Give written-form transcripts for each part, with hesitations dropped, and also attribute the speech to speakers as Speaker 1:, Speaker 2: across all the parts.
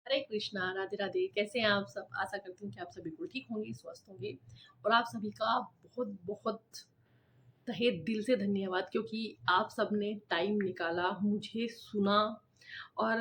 Speaker 1: हरे कृष्णा, राधे राधे। कैसे हैं आप सब? आशा करती हूँ कि आप सब बिल्कुल ठीक होंगे, स्वस्थ होंगे। और आप सभी का बहुत बहुत तहे दिल से धन्यवाद, क्योंकि आप सब ने टाइम निकाला, मुझे सुना। और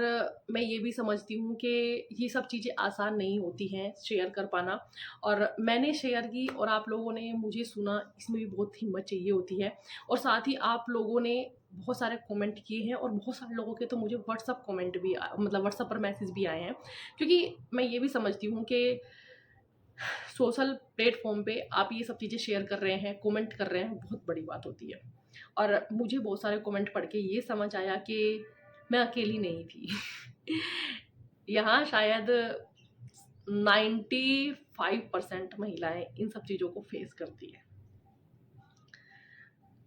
Speaker 1: मैं ये भी समझती हूँ कि ये सब चीज़ें आसान नहीं होती हैं शेयर कर पाना। और मैंने शेयर की और आप लोगों ने मुझे सुना, इसमें भी बहुत हिम्मत चाहिए होती है। और साथ ही आप लोगों ने बहुत सारे कमेंट किए हैं, और बहुत सारे लोगों के तो मुझे व्हाट्सअप कमेंट भी मतलब व्हाट्सअप पर मैसेज भी आए हैं। क्योंकि मैं ये भी समझती हूँ कि सोशल प्लेटफॉर्म पे आप ये सब चीज़ें शेयर कर रहे हैं, कमेंट कर रहे हैं, बहुत बड़ी बात होती है। और मुझे बहुत सारे कमेंट पढ़ के ये समझ आया कि मैं अकेली नहीं थी। यहाँ शायद 95% महिलाएं इन सब चीज़ों को फेस करती है।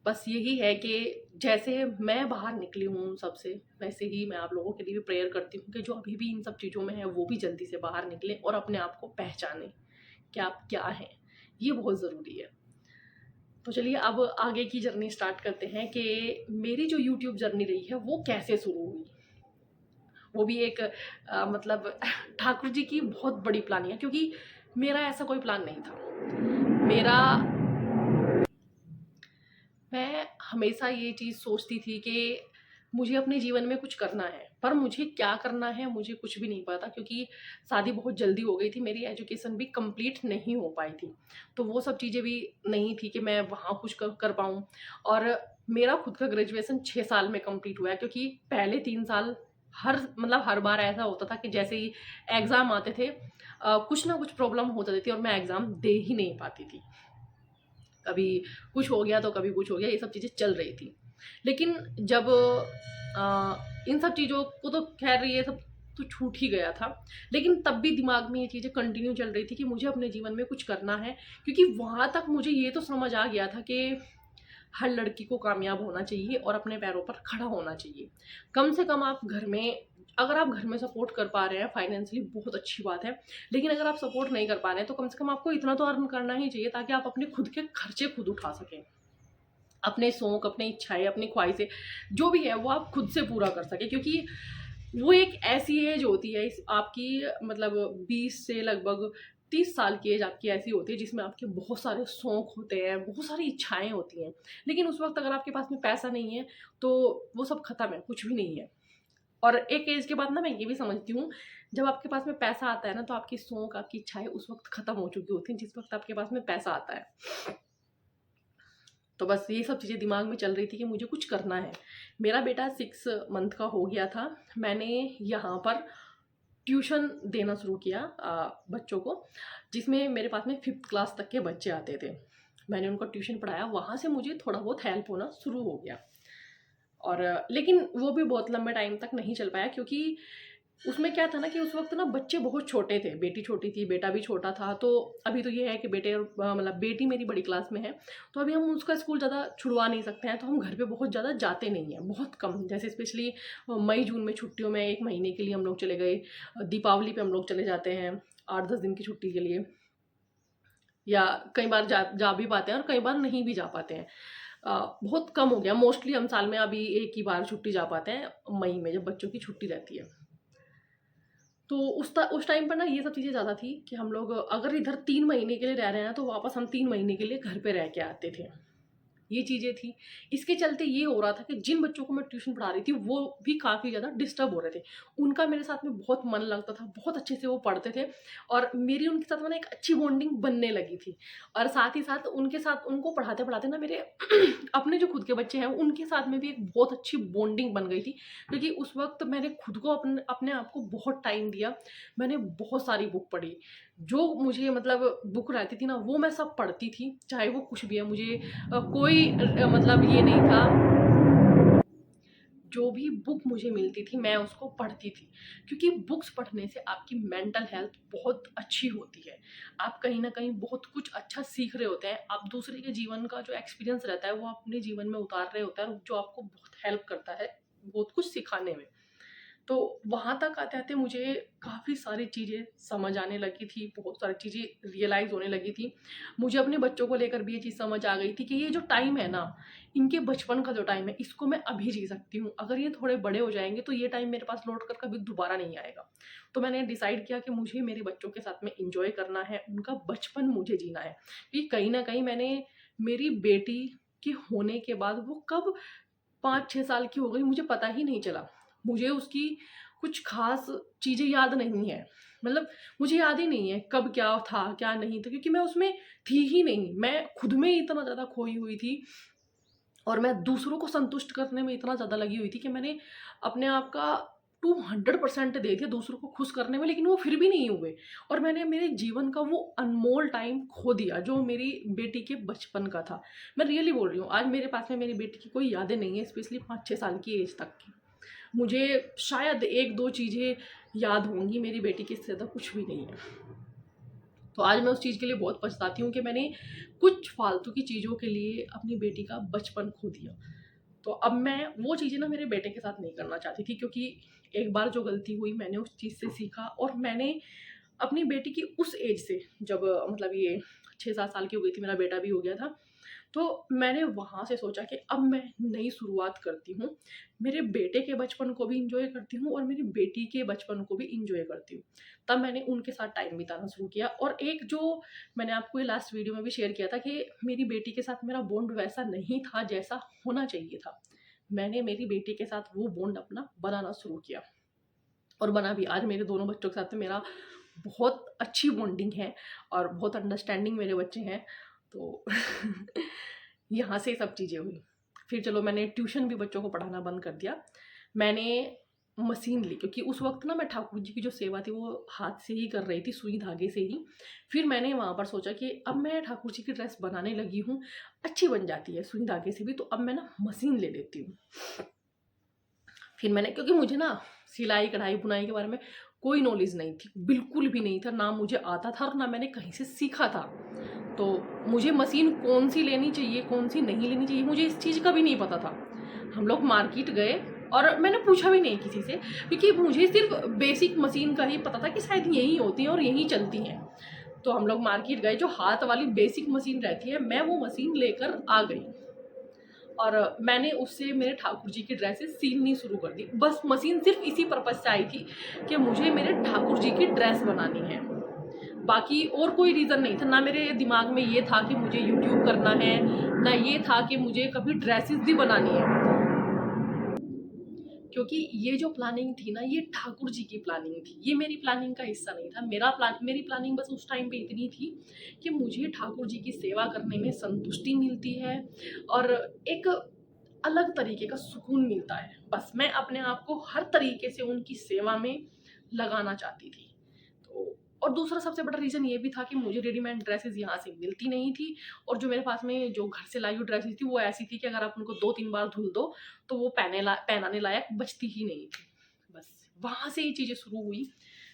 Speaker 1: बस यही है कि जैसे मैं बाहर निकली हूँ उन सब से, वैसे ही मैं आप लोगों के लिए भी प्रेयर करती हूँ कि जो अभी भी इन सब चीज़ों में है वो भी जल्दी से बाहर निकलें और अपने आप को पहचानें कि आप क्या हैं। ये बहुत ज़रूरी है। तो चलिए अब आगे की जर्नी स्टार्ट करते हैं कि मेरी जो यूट्यूब जर्नी रही है वो कैसे शुरू हुई। वो भी एक मतलब ठाकुर जी की बहुत बड़ी प्लानिंग है, क्योंकि मेरा ऐसा कोई प्लान नहीं था। मेरा मैं हमेशा ये चीज़ सोचती थी कि मुझे अपने जीवन में कुछ करना है, पर मुझे क्या करना है मुझे कुछ भी नहीं पता, क्योंकि शादी बहुत जल्दी हो गई थी, मेरी एजुकेशन भी कंप्लीट नहीं हो पाई थी। तो वो सब चीज़ें भी नहीं थी कि मैं वहाँ कुछ कर पाऊँ। और मेरा खुद का ग्रेजुएशन 6 साल में कंप्लीट हुआ है, क्योंकि पहले 3 साल हर बार ऐसा होता था कि जैसे ही एग्ज़ाम आते थे कुछ ना कुछ प्रॉब्लम हो जाती थी और मैं एग्ज़ाम दे ही नहीं पाती थी। कभी कुछ हो गया तो कभी कुछ हो गया, ये सब चीज़ें चल रही थी। लेकिन जब इन सब चीज़ों को तो खैर ये सब तो छूट ही गया था, लेकिन तब भी दिमाग में ये चीज़ें कंटिन्यू चल रही थी कि मुझे अपने जीवन में कुछ करना है। क्योंकि वहाँ तक मुझे ये तो समझ आ गया था कि हर लड़की को कामयाब होना चाहिए और अपने पैरों पर खड़ा होना चाहिए। कम से कम आप घर में, अगर आप घर में सपोर्ट कर पा रहे हैं फाइनेंशियली, बहुत अच्छी बात है। लेकिन अगर आप सपोर्ट नहीं कर पा रहे हैं तो कम से कम आपको इतना तो अर्न करना ही चाहिए, ताकि आप अपने खुद के खर्चे खुद उठा सकें। अपने शौक, अपनी इच्छाएं, अपनी ख्वाहिशें जो भी है वो आप खुद से पूरा कर सकें। क्योंकि वो एक ऐसी एज होती है इस आपकी, मतलब 20 से लगभग 30 साल की एज आपकी ऐसी होती है जिसमें आपके बहुत सारे शौक होते हैं, बहुत सारी इच्छाएं होती हैं। लेकिन उस वक्त अगर आपके पास में पैसा नहीं है तो वो सब खत्म है, कुछ भी नहीं है। और एक एज के बाद ना मैं ये भी समझती हूँ, जब आपके पास में पैसा आता है ना तो आपकी शौक, आपकी इच्छाएं उस वक्त खत्म हो चुकी होती हैं जिस वक्त आपके पास में पैसा आता है। तो बस ये सब चीज़ें दिमाग में चल रही थी कि मुझे कुछ करना है। मेरा बेटा 6 मंथ का हो गया था। मैंने यहाँ पर ट्यूशन देना शुरू किया बच्चों को, जिसमें मेरे पास में 5th क्लास तक के बच्चे आते थे। मैंने उनको ट्यूशन पढ़ाया, वहाँ से मुझे थोड़ा बहुत हेल्प होना शुरू हो गया। और लेकिन वो भी बहुत लंबे टाइम तक नहीं चल पाया, क्योंकि उसमें क्या था ना कि उस वक्त ना बच्चे बहुत छोटे थे, बेटी छोटी थी, बेटा भी छोटा था। तो अभी तो ये है कि बेटे और मतलब बेटी मेरी बड़ी क्लास में है, तो अभी हम उसका स्कूल ज़्यादा छुड़वा नहीं सकते हैं। तो हम घर पे बहुत ज़्यादा जाते नहीं हैं, बहुत कम। जैसे स्पेशली मई जून में छुट्टियों में 1 महीने के लिए हम लोग चले गए, दीपावली पे हम लोग चले जाते हैं 8-10 दिन की छुट्टी के लिए। या कई बार जा जा भी पाते हैं और कई बार नहीं भी जा पाते हैं। बहुत कम हो गया, मोस्टली हम साल में अभी एक ही बार छुट्टी जा पाते हैं, मई में जब बच्चों की छुट्टी रहती है। तो उस टाइम पर ना ये सब चीज़ें ज़्यादा थी कि हम लोग अगर इधर 3 महीने के लिए रह रहे हैं तो वापस हम 3 महीने के लिए घर पे रह के आते थे। ये चीज़ें थी। इसके चलते ये हो रहा था कि जिन बच्चों को मैं ट्यूशन पढ़ा रही थी वो भी काफ़ी ज़्यादा डिस्टर्ब हो रहे थे। उनका मेरे साथ में बहुत मन लगता था, बहुत अच्छे से वो पढ़ते थे और मेरी उनके साथ में ना एक अच्छी बॉन्डिंग बनने लगी थी। और साथ ही साथ उनके साथ उनको पढ़ाते-पढ़ाते ना मेरे अपने जो खुद के बच्चे हैं उनके साथ में भी एक बहुत अच्छी बॉन्डिंग बन गई थी। क्योंकि उस वक़्त मैंने खुद को अपने अपने आप को बहुत टाइम दिया। मैंने बहुत सारी बुक पढ़ी। जो मुझे मतलब बुक रहती थी ना वो मैं सब पढ़ती थी, चाहे वो कुछ भी है। मुझे कोई मतलब ये नहीं था, जो भी बुक मुझे मिलती थी मैं उसको पढ़ती थी। क्योंकि बुक्स पढ़ने से आपकी मेंटल हेल्थ बहुत अच्छी होती है। आप कहीं न कहीं बहुत कुछ अच्छा सीख रहे होते हैं। आप दूसरे के जीवन का जो एक्सपीरियंस रहता है वो आप अपने जीवन में उतार रहे होते हैं, और जो आपको बहुत हेल्प करता है बहुत कुछ सिखाने में। तो वहाँ तक आते-आते मुझे काफ़ी सारी चीज़ें समझ आने लगी थी, बहुत सारी चीज़ें रियलाइज़ होने लगी थी। मुझे अपने बच्चों को लेकर भी ये चीज़ समझ आ गई थी कि ये जो टाइम है ना, इनके बचपन का जो टाइम है, इसको मैं अभी जी सकती हूँ। अगर ये थोड़े बड़े हो जाएँगे तो ये टाइम मेरे पास लौट कर कभी दोबारा नहीं आएगा। तो मैंने डिसाइड किया कि मुझे मेरे बच्चों के साथ में एन्जॉय करना है, उनका बचपन मुझे जीना है। क्योंकि कहीं न कहीं मैंने मेरी बेटी के होने के बाद वो कब 5-6 साल की हो गई मुझे पता ही नहीं चला। मुझे उसकी कुछ ख़ास चीज़ें याद नहीं है। मतलब मुझे याद ही नहीं है कब क्या था, क्या नहीं था, क्योंकि मैं उसमें थी ही नहीं। मैं खुद में इतना ज़्यादा खोई हुई थी और मैं दूसरों को संतुष्ट करने में इतना ज़्यादा लगी हुई थी कि मैंने अपने आप का 200% दे दिया दूसरों को खुश करने में, लेकिन वो फिर भी नहीं हुए और मैंने मेरे जीवन का वो अनमोल टाइम खो दिया जो मेरी बेटी के बचपन का था। मैं रियली बोल रही हूँ, आज मेरे पास में मेरी बेटी की कोई यादें नहीं है, स्पेशली 5-6 साल की एज तक की। मुझे शायद 1-2 चीज़ें याद होंगी, मेरी बेटी की, इससे ज़्यादा कुछ भी नहीं है। तो आज मैं उस चीज़ के लिए बहुत पछताती हूँ कि मैंने कुछ फालतू की चीज़ों के लिए अपनी बेटी का बचपन खो दिया। तो अब मैं वो चीज़ें ना मेरे बेटे के साथ नहीं करना चाहती थी, क्योंकि एक बार जो गलती हुई मैंने उस चीज़ से सीखा और मैंने अपनी बेटी की उस एज से, जब मतलब ये 6-7 साल की हो गई थी, मेरा बेटा भी हो गया था, तो मैंने वहाँ से सोचा कि अब मैं नई शुरुआत करती हूँ। मेरे बेटे के बचपन को भी एन्जॉय करती हूँ और मेरी बेटी के बचपन को भी एन्जॉय करती हूँ। तब मैंने उनके साथ टाइम बिताना शुरू किया और एक जो मैंने आपको ये लास्ट वीडियो में भी शेयर किया था कि मेरी बेटी के साथ मेरा बॉन्ड वैसा नहीं था जैसा होना चाहिए था। मैंने मेरी बेटी के साथ वो बॉन्ड अपना बनाना शुरू किया और बना भी। आज मेरे दोनों बच्चों के साथ में मेरा बहुत अच्छी बॉन्डिंग है और बहुत अंडरस्टैंडिंग मेरे बच्चे हैं। तो यहाँ से सब चीज़ें हुई। फिर चलो मैंने ट्यूशन भी बच्चों को पढ़ाना बंद कर दिया। मैंने मशीन ली, क्योंकि उस वक़्त ना मैं ठाकुर जी की जो सेवा थी वो हाथ से ही कर रही थी, सुई धागे से ही। फिर मैंने वहाँ पर सोचा कि अब मैं ठाकुर जी की ड्रेस बनाने लगी हूँ, अच्छी बन जाती है सुई धागे से भी, तो अब मैं ना मशीन ले लेती हूँ। फिर मैंने, क्योंकि मुझे ना सिलाई, कढ़ाई, बुनाई के बारे में कोई नॉलेज नहीं थी, बिल्कुल भी नहीं था, ना मुझे आता था और ना मैंने कहीं से सीखा था। तो मुझे मशीन कौन-सी लेनी चाहिए, कौन-सी नहीं लेनी चाहिए, मुझे इस चीज़ का भी नहीं पता था। हम लोग मार्केट गए और मैंने पूछा भी नहीं किसी से, क्योंकि मुझे सिर्फ़ बेसिक मशीन का ही पता था कि शायद यही होती हैं और यही चलती हैं। तो हम लोग मार्केट गए, जो हाथ वाली बेसिक मशीन रहती है, मैं वो मशीन लेकर आ गई। और मैंने उससे मेरे ठाकुर जी की ड्रेसेस सीलनी शुरू कर दी। बस मशीन सिर्फ़ इसी पर्पज़ से आई थी कि मुझे मेरे ठाकुर जी की ड्रेस बनानी है। बाकी और कोई रीज़न नहीं था, ना मेरे दिमाग में ये था कि मुझे यूट्यूब करना है, ना ये था कि मुझे कभी ड्रेसेस भी बनानी है। क्योंकि ये जो प्लानिंग थी ना, ये ठाकुर जी की प्लानिंग थी, ये मेरी प्लानिंग का हिस्सा नहीं था। मेरी प्लानिंग बस उस टाइम पे इतनी थी कि मुझे ठाकुर जी की सेवा करने में संतुष्टि मिलती है और एक अलग तरीके का सुकून मिलता है। बस मैं अपने आप को हर तरीके से उनकी सेवा में लगाना चाहती थी। तो और दूसरा सबसे बड़ा रीज़न ये भी था कि मुझे रेडीमेड ड्रेसेस यहाँ से मिलती नहीं थी और जो मेरे पास में जो घर से लाई हुई ड्रेसेस थी वो ऐसी थी कि अगर आप उनको 2-3 बार धुल दो तो वो पहनाने लायक बचती ही नहीं थी। बस वहाँ से ये चीज़ें शुरू हुई।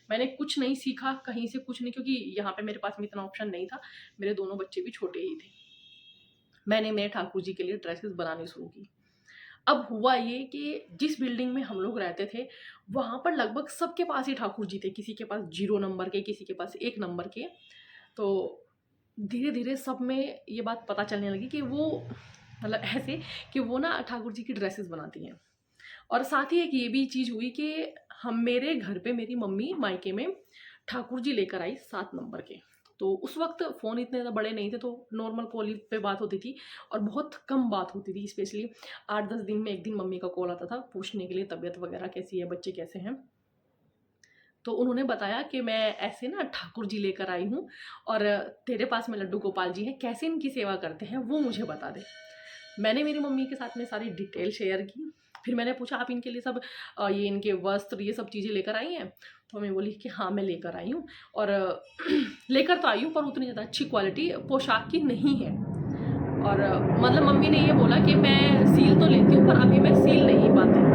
Speaker 1: मैंने कुछ नहीं सीखा, कहीं से कुछ नहीं, क्योंकि यहाँ पे मेरे पास में इतना ऑप्शन नहीं था। मेरे दोनों बच्चे भी छोटे ही थे। मैंने मेरे ठाकुर जी के लिए ड्रेसेस बनानी शुरू की। अब हुआ ये कि जिस बिल्डिंग में हम लोग रहते थे, वहाँ पर लगभग सबके पास ही ठाकुर जी थे। किसी के पास 0 नंबर के, किसी के पास 1 नंबर के। तो धीरे-धीरे सब में ये बात पता चलने लगी कि वो मतलब ऐसे कि वो ना ठाकुर जी की ड्रेसेस बनाती हैं। और साथ ही एक ये भी चीज़ हुई कि हम मेरे घर पे मेरी मम्मी मायके में ठाकुर जी लेकर आई 7 नंबर के। तो उस वक़्त फ़ोन इतने ज़्यादा बड़े नहीं थे, तो नॉर्मल कॉल ही पे बात होती थी और बहुत कम बात होती थी। स्पेशली 8-10 दिन में 1 दिन मम्मी का कॉल आता था पूछने के लिए तबीयत वग़ैरह कैसी है, बच्चे कैसे हैं। तो उन्होंने बताया कि मैं ऐसे ना ठाकुर जी लेकर आई हूँ और तेरे पास में लड्डू गोपाल जी हैं, कैसे इनकी सेवा करते हैं वो मुझे बता दे। मैंने मेरी मम्मी के साथ में सारी डिटेल शेयर की। फिर मैंने पूछा आप इनके लिए सब ये इनके वस्त्र ये सब चीज़ें लेकर आई हैं? तो मम्मी बोली कि हाँ, मैं लेकर आई हूँ और लेकर तो आई हूँ पर उतनी ज़्यादा अच्छी क्वालिटी पोशाक की नहीं है। और मतलब मम्मी ने ये बोला कि मैं सील तो लेती हूँ पर अभी मैं सील नहीं पाती।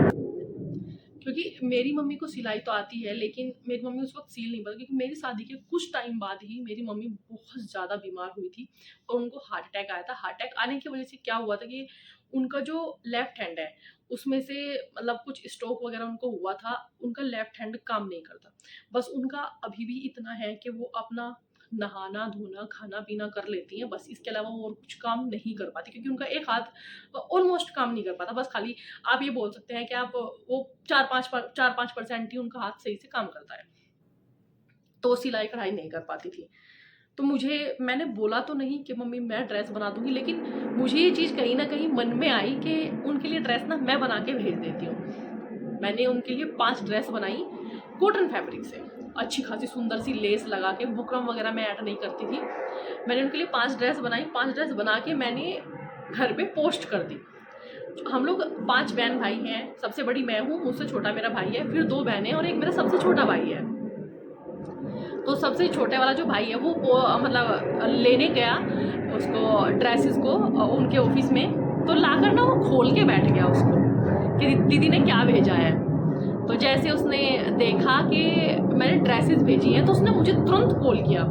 Speaker 1: क्योंकि मेरी मम्मी को सिलाई तो आती है, लेकिन मेरी मम्मी उस वक़्त सील नहीं पाती, क्योंकि मेरी शादी के कुछ टाइम बाद ही मेरी मम्मी बहुत ज़्यादा बीमार हुई थी और उनको हार्ट अटैक आया था। हार्ट अटैक आने की वज़ह से क्या हुआ था कि उनका जो लेफ्ट हैंड है उसमें से मतलब कुछ स्ट्रोक वगैरह उनको हुआ था, उनका लेफ्ट हैंड काम नहीं करता। बस उनका अभी भी इतना है कि वो अपना नहाना धोना खाना पीना कर लेती हैं, बस इसके अलावा वो और कुछ काम नहीं कर पाती, क्योंकि उनका एक हाथ ऑलमोस्ट काम नहीं कर पाता। बस खाली आप ये बोल सकते हैं कि आप वो 4-5% ही उनका हाथ सही से काम करता है, तो वो सिलाई कढ़ाई नहीं कर पाती थी। तो मैंने बोला तो नहीं कि मम्मी मैं ड्रेस बना दूंगी, लेकिन मुझे ये चीज़ कहीं ना कहीं मन में आई कि उनके लिए ड्रेस ना मैं बना के भेज देती हूँ। मैंने उनके लिए 5 ड्रेस बनाई कॉटन फैब्रिक से, अच्छी खासी सुंदर सी लेस लगा के, बुकरम वगैरह मैं ऐड नहीं करती थी। मैंने उनके लिए 5 ड्रेस बनाई, 5 ड्रेस बना के मैंने घर पे पोस्ट कर दी। हम लोग 5 बहन भाई हैं, सबसे बड़ी मैं हूँ, मुझसे छोटा मेरा भाई है, फिर 2 बहनें और एक मेरा सबसे छोटा भाई है। तो सबसे छोटे वाला जो भाई है वो मतलब लेने गया उसको ड्रेसेस को उनके ऑफिस में, तो लाकर ना वो खोल के बैठ गया उसको कि दीदी ने क्या भेजा है। तो जैसे उसने देखा कि मैंने ड्रेसेस भेजी हैं तो उसने मुझे तुरंत कॉल किया।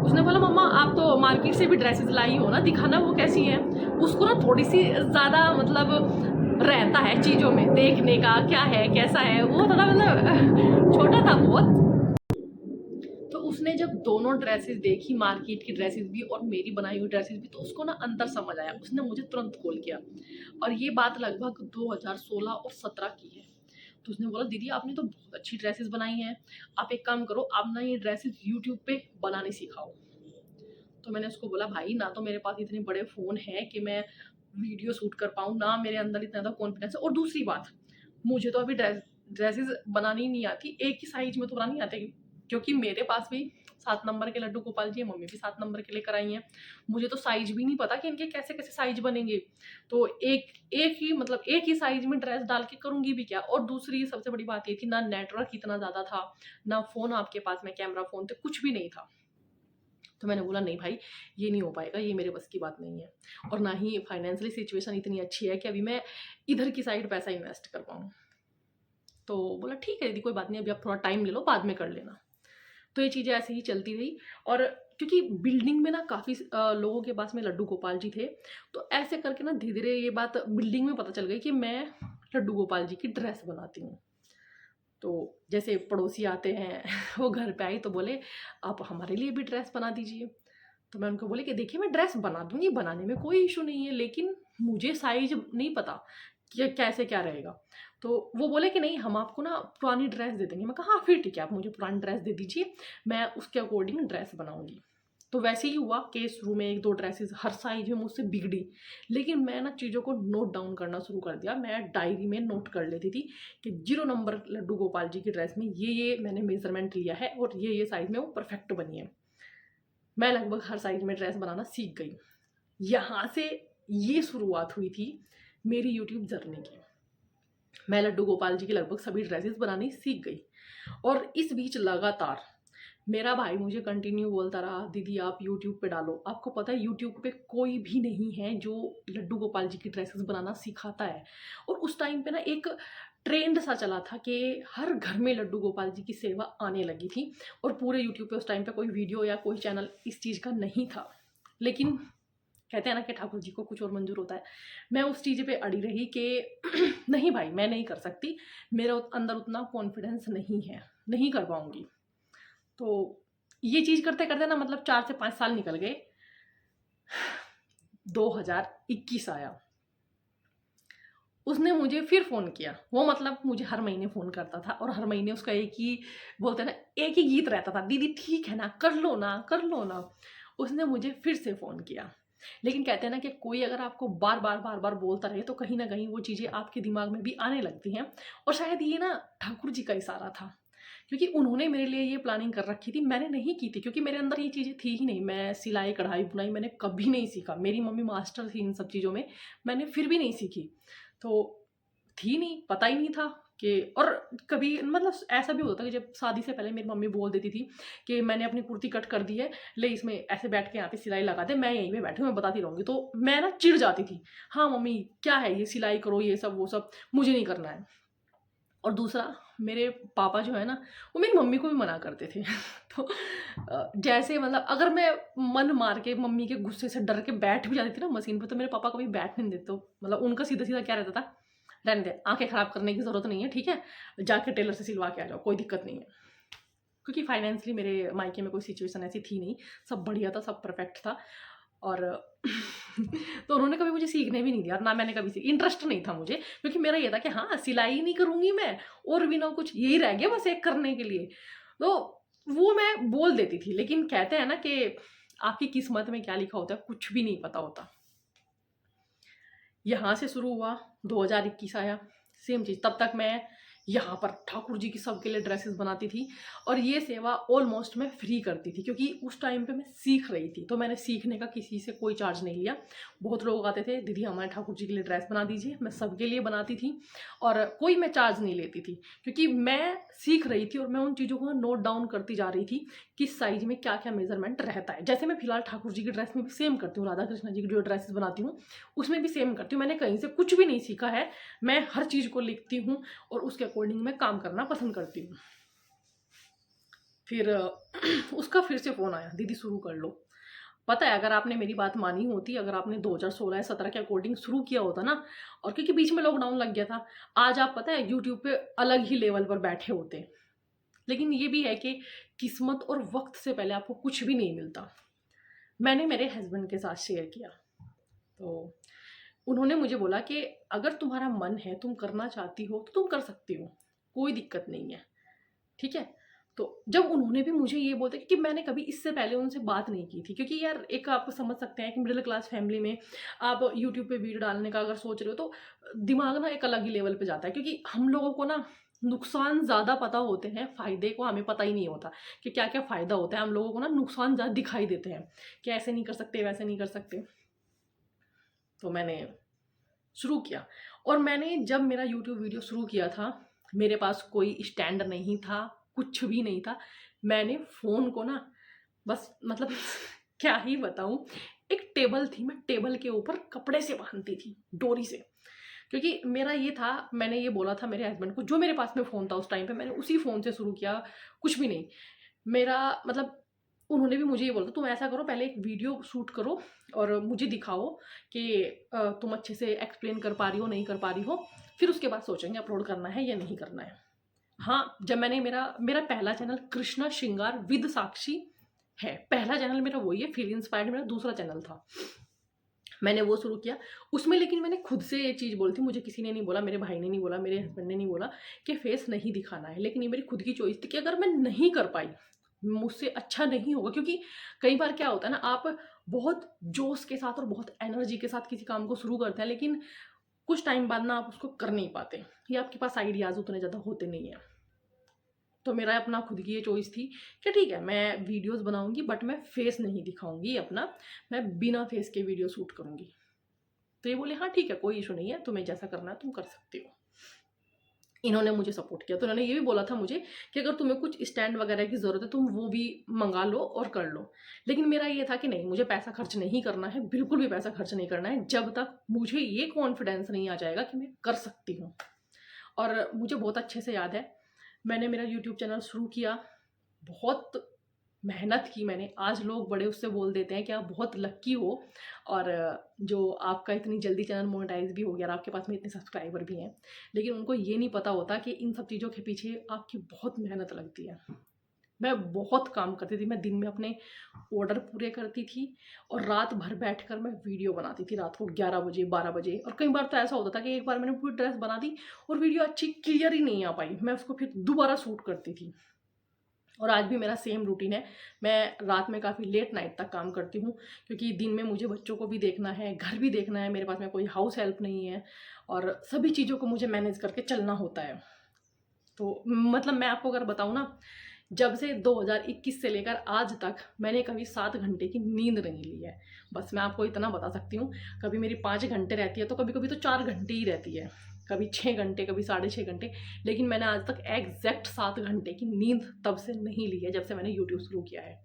Speaker 1: उसने बोला मम्मा आप तो मार्केट से भी ड्रेसेस लाई हो ना, दिखाना वो कैसी हैं। उसको ना थोड़ी सी ज़्यादा मतलब रहता है चीज़ों में देखने का, क्या है कैसा है, वो थोड़ा मतलब छोटा था बहुत। तो उसने जब दोनों ड्रेसेस देखी, मार्केट की ड्रेसेस भी और मेरी बनाई हुई ड्रेसेस भी, तो उसको ना अंतर समझ आया, उसने मुझे तुरंत कॉल किया। और ये बात लगभग 2016 और 17 की है। तो उसने बोला दीदी आपने तो बहुत अच्छी ड्रेसेस बनाई हैं, आप एक काम करो, आप ना ये ड्रेसेस यूट्यूब पे बनाने सिखाओ। तो मैंने उसको बोला भाई ना तो मेरे पास इतने बड़े फ़ोन हैं कि मैं वीडियो शूट कर पाऊँ, ना मेरे अंदर इतना ज़्यादा कॉन्फिडेंस है, और दूसरी बात मुझे तो अभी ड्रेसेस बनानी नहीं आती, एक ही साइज में तो बनानी आती, क्योंकि मेरे पास भी 7 नंबर के लड्डू गोपाल जी हैं, मम्मी भी 7 नंबर के लेकर आई हैं। मुझे तो साइज भी नहीं पता कि इनके कैसे कैसे साइज बनेंगे। तो एक एक ही मतलब एक ही साइज में ड्रेस डाल के करूँगी भी क्या। और दूसरी सबसे बड़ी बात ये थी, ना नेटवर्क इतना ज़्यादा था, ना फ़ोन आपके पास में कैमरा फ़ोन थे, कुछ भी नहीं था। तो मैंने बोला नहीं भाई ये नहीं हो पाएगा, ये मेरे बस की बात नहीं है, और ना ही फाइनेंशियली सिचुएशन इतनी अच्छी है कि अभी मैं इधर की साइड पैसा इन्वेस्ट कर पाऊँ। तो बोला ठीक है दीदी कोई बात नहीं, अभी आप थोड़ा टाइम ले लो, बाद में कर लेना। तो ये चीज़ें ऐसे ही चलती रही। और क्योंकि बिल्डिंग में ना काफ़ी लोगों के पास में लड्डू गोपाल जी थे, तो ऐसे करके ना धीरे धीरे ये बात बिल्डिंग में पता चल गई कि मैं लड्डू गोपाल जी की ड्रेस बनाती हूँ। तो जैसे पड़ोसी आते हैं वो घर पे आई तो बोले आप हमारे लिए भी ड्रेस बना दीजिए। तो मैं उनको बोली कि देखिए मैं ड्रेस बना दूंगी, बनाने में कोई इशू नहीं है, लेकिन मुझे साइज नहीं पता कि कैसे क्या रहेगा। तो वो बोले कि नहीं हम आपको ना पुरानी ड्रेस दे देंगे। मैं कहा हाँ फिर ठीक है, आप मुझे पुरानी ड्रेस दे दीजिए, मैं उसके अकॉर्डिंग ड्रेस बनाऊंगी। तो वैसे ही हुआ कि शुरू में 1-2 ड्रेसेस हर साइज में मुझसे बिगड़ी, लेकिन मैं ना चीज़ों को नोट डाउन करना शुरू कर दिया। मैं डायरी में नोट कर लेती थी कि 0 नंबर लड्डू गोपाल जी की ड्रेस में ये मैंने मेजरमेंट लिया है और ये साइज में वो परफेक्ट बनी है। मैं लगभग हर साइज में ड्रेस बनाना सीख गई। यहाँ से ये शुरुआत हुई थी मेरी यूट्यूब जर्नी की। मैं लड्डू गोपाल जी की लगभग सभी ड्रेसेस बनानी सीख गई। और इस बीच लगातार मेरा भाई मुझे कंटिन्यू बोलता रहा दीदी आप यूट्यूब पे डालो। आपको पता है यूट्यूब पे कोई भी नहीं है जो लड्डू गोपाल जी की ड्रेसेस बनाना सिखाता है। और उस टाइम पे ना एक ट्रेंड सा चला था कि हर घर में लड्डू गोपाल जी की सेवा आने लगी थी, और पूरे यूट्यूब पे उस टाइम पे कोई वीडियो या कोई चैनल इस चीज़ का नहीं था। लेकिन कहते हैं ना कि ठाकुर जी को कुछ और मंजूर होता है। मैं उस चीज़ पे अड़ी रही कि नहीं भाई मैं नहीं कर सकती, मेरे अंदर उतना कॉन्फिडेंस नहीं है, नहीं कर पाऊंगी। तो ये चीज़ करते करते ना मतलब 4 से 5 साल निकल गए। 2021 आया, उसने मुझे फिर फ़ोन किया। वो मतलब मुझे हर महीने फ़ोन करता था और हर महीने उसका एक ही बोलते हैं ना एक ही गीत रहता था, दीदी ठीक है ना, कर लो ना कर लो ना। उसने मुझे फिर से फ़ोन किया। लेकिन कहते हैं ना कि कोई अगर आपको बार बार बार बार बोलता रहे तो कहीं ना कहीं वो चीज़ें आपके दिमाग में भी आने लगती हैं। और शायद ये ना ठाकुर जी का इशारा था, क्योंकि उन्होंने मेरे लिए ये प्लानिंग कर रखी थी, मैंने नहीं की थी, क्योंकि मेरे अंदर ये चीज़ें थी ही नहीं। मैं सिलाई कढ़ाई बुनाई मैंने कभी नहीं सीखा, मेरी मम्मी मास्टर थी इन सब चीज़ों में, मैंने फिर भी नहीं सीखी। तो थी नहीं, पता ही नहीं था कि। और कभी मतलब ऐसा भी होता कि जब शादी से पहले मेरी मम्मी बोल देती थी कि मैंने अपनी कुर्ती कट कर दी है, ले इसमें ऐसे बैठ के यहाँ पे सिलाई लगा दे, मैं यहीं पे बैठी हूँ मैं बताती रहूँगी। तो मैं ना चिढ़ जाती थी, हाँ मम्मी क्या है ये सिलाई करो ये सब वो सब, मुझे नहीं करना है। और दूसरा, मेरे पापा जो है ना, वो मेरी मम्मी को भी मना करते थे। तो जैसे मतलब अगर मैं मन मार के मम्मी के गुस्से से डर के बैठ भी जाती थी ना मशीन पे, तो मेरे पापा कभी बैठने नहीं देते। तो मतलब उनका सीधा सीधा क्या रहता था, रहने दे, आंखें खराब करने की जरूरत नहीं है, ठीक है, जाके टेलर से सिलवा के आ जाओ, कोई दिक्कत नहीं है। क्योंकि फाइनेंशियली मेरे मायके में कोई सिचुएशन ऐसी थी नहीं, सब बढ़िया था, सब परफेक्ट था। और तो उन्होंने कभी मुझे सीखने भी नहीं दिया, और ना मैंने कभी सीख, इंटरेस्ट नहीं था मुझे, क्योंकि मेरा ये था कि हाँ सिलाई नहीं करूंगी मैं, और भी ना कुछ, यही रह गया बस एक करने के लिए। तो वो मैं बोल देती थी, लेकिन कहते हैं ना कि आपकी किस्मत में क्या लिखा होता है कुछ भी नहीं पता होता। यहाँ से शुरू हुआ, 2021 आया, सेम चीज़। तब तक मैं यहाँ पर ठाकुर जी की सबके लिए ड्रेसेस बनाती थी, और ये सेवा ऑलमोस्ट मैं फ्री करती थी, क्योंकि उस टाइम पे मैं सीख रही थी। तो मैंने सीखने का किसी से कोई चार्ज नहीं लिया। बहुत लोग आते थे, दीदी हमारे ठाकुर जी के लिए ड्रेस बना दीजिए, मैं सबके लिए बनाती थी, और कोई मैं चार्ज नहीं लेती थी, क्योंकि मैं सीख रही थी और मैं उन चीज़ों को नोट डाउन करती जा रही थी, किस साइज में क्या क्या मेजरमेंट रहता है। जैसे मैं फिलहाल ठाकुर जी की ड्रेस में भी सेम करती हूँ, राधा कृष्ण जी की जो ड्रेसेस बनाती हूँ उसमें भी सेम करती हूँ। मैंने कहीं से कुछ भी नहीं सीखा है, मैं हर चीज़ को लिखती हूँ और उसके अकॉर्डिंग मैं काम करना पसंद करती हूँ। फिर उसका फिर से फ़ोन आया, दीदी शुरू कर लो। पता है, अगर आपने मेरी बात मानी होती, अगर आपने 2016 या 17 के अकॉर्डिंग शुरू किया होता ना, और क्योंकि बीच में लॉकडाउन लग गया था, आज आप पता है यूट्यूब पे अलग ही लेवल पर बैठे होते। लेकिन ये भी है कि किस्मत और वक्त से पहले आपको कुछ भी नहीं मिलता। मैंने मेरे हस्बैंड के साथ शेयर किया, तो उन्होंने मुझे बोला कि अगर तुम्हारा मन है, तुम करना चाहती हो तो तुम कर सकती हो, कोई दिक्कत नहीं है, ठीक है। तो जब उन्होंने भी मुझे ये बोलते, क्योंकि मैंने कभी इससे पहले उनसे बात नहीं की थी, क्योंकि यार एक आप समझ सकते हैं कि मिडिल क्लास फैमिली में आप यूट्यूब पे वीडियो डालने का अगर सोच रहे हो, तो दिमाग ना एक अलग ही लेवल पे जाता है, क्योंकि हम लोगों को ना नुकसान ज़्यादा पता होते हैं, फ़ायदे को हमें पता ही नहीं होता कि क्या क्या फ़ायदा होता है। हम लोगों को ना नुकसान ज़्यादा दिखाई देते हैं कि ऐसे नहीं कर सकते, वैसे नहीं कर सकते। तो मैंने शुरू किया, और मैंने जब मेरा यूट्यूब वीडियो शुरू किया था, मेरे पास कोई स्टैंड नहीं था, कुछ भी नहीं था। मैंने फ़ोन को ना बस मतलब क्या ही बताऊँ, एक टेबल थी, मैं टेबल के ऊपर कपड़े से बांधती थी, डोरी से। क्योंकि मेरा ये था, मैंने ये बोला था मेरे हस्बैंड को, जो मेरे पास में फ़ोन था उस टाइम पे, मैंने उसी फ़ोन से शुरू किया, कुछ भी नहीं। मेरा मतलब उन्होंने भी मुझे ये बोला, तुम ऐसा करो, पहले एक वीडियो शूट करो और मुझे दिखाओ कि तुम अच्छे से एक्सप्लेन कर पा रही हो, नहीं कर पा रही हो, फिर उसके बाद सोचेंगे अपलोड करना है या नहीं करना है। हाँ, जब मैंने मेरा मेरा पहला चैनल कृष्णा श्रृंगार विद साक्षी है, पहला चैनल मेरा वही है। फील इंस्पायर्ड मेरा दूसरा चैनल था, मैंने वो शुरू किया। उसमें लेकिन मैंने खुद से ये चीज़ बोली थी, मुझे किसी ने नहीं बोला, मेरे भाई ने नहीं बोला, मेरे हस्बैंड ने नहीं बोला कि फेस नहीं दिखाना है, लेकिन ये मेरी खुद की चॉइस थी कि अगर मैं नहीं कर पाई, मुझसे अच्छा नहीं होगा। क्योंकि कई बार क्या होता है ना, आप बहुत जोश के साथ और बहुत एनर्जी के साथ किसी काम को शुरू करते हैं, लेकिन कुछ टाइम बाद ना आप उसको कर नहीं पाते, या आपके पास आइडियाज़ उतने ज़्यादा होते नहीं हैं। तो मेरा अपना खुद की ये चॉइस थी कि ठीक है, मैं वीडियोस बनाऊंगी, बट मैं फेस नहीं दिखाऊंगी अपना, मैं बिना फेस के वीडियो शूट करूंगी। तो ये बोले हाँ ठीक है, कोई इशू नहीं है, तुम्हें जैसा करना है तुम कर सकते हो। इन्होंने मुझे सपोर्ट किया। तो इन्होंने ये भी बोला था मुझे कि अगर तुम्हें कुछ स्टैंड वगैरह की ज़रूरत है, तुम वो भी मंगा लो और कर लो। लेकिन मेरा ये था कि नहीं, मुझे पैसा खर्च नहीं करना है, बिल्कुल भी पैसा खर्च नहीं करना है, जब तक मुझे ये कॉन्फिडेंस नहीं आ जाएगा कि मैं कर सकती हूँ। और मुझे बहुत अच्छे से याद है, मैंने मेरा यूट्यूब चैनल शुरू किया, बहुत मेहनत की मैंने। आज लोग बड़े उससे बोल देते हैं कि आप बहुत लक्की हो, और जो आपका इतनी जल्दी चैनल मोनेटाइज भी हो गया और आपके पास में इतने सब्सक्राइबर भी हैं, लेकिन उनको ये नहीं पता होता कि इन सब चीज़ों के पीछे आपकी बहुत मेहनत लगती है। मैं बहुत काम करती थी, मैं दिन में अपने ऑर्डर पूरे करती थी, और रात भर बैठकर मैं वीडियो बनाती थी, रात को 11 बजे 12 बजे। और कई बार तो ऐसा होता था कि एक बार मैंने पूरी ड्रेस बना दी और वीडियो अच्छी क्लियर ही नहीं आ पाई, मैं उसको फिर दोबारा शूट करती थी। और आज भी मेरा सेम रूटीन है, मैं रात में काफ़ी लेट नाइट तक काम करती हूँ, क्योंकि दिन में मुझे बच्चों को भी देखना है, घर भी देखना है, मेरे पास में कोई हाउस हेल्प नहीं है, और सभी चीज़ों को मुझे मैनेज करके चलना होता है। तो मतलब मैं आपको अगर बताऊँ ना, जब से 2021 से लेकर आज तक मैंने कभी 7 घंटे की नींद नहीं ली है। बस मैं आपको इतना बता सकती हूँ, कभी मेरी 5 घंटे रहती है, तो कभी कभी तो 4 घंटे ही रहती है, कभी 6 घंटे, कभी 6.5 घंटे। लेकिन मैंने आज तक एग्जैक्ट 7 घंटे की नींद तब से नहीं ली है, जब से मैंने यूट्यूब शुरू किया है।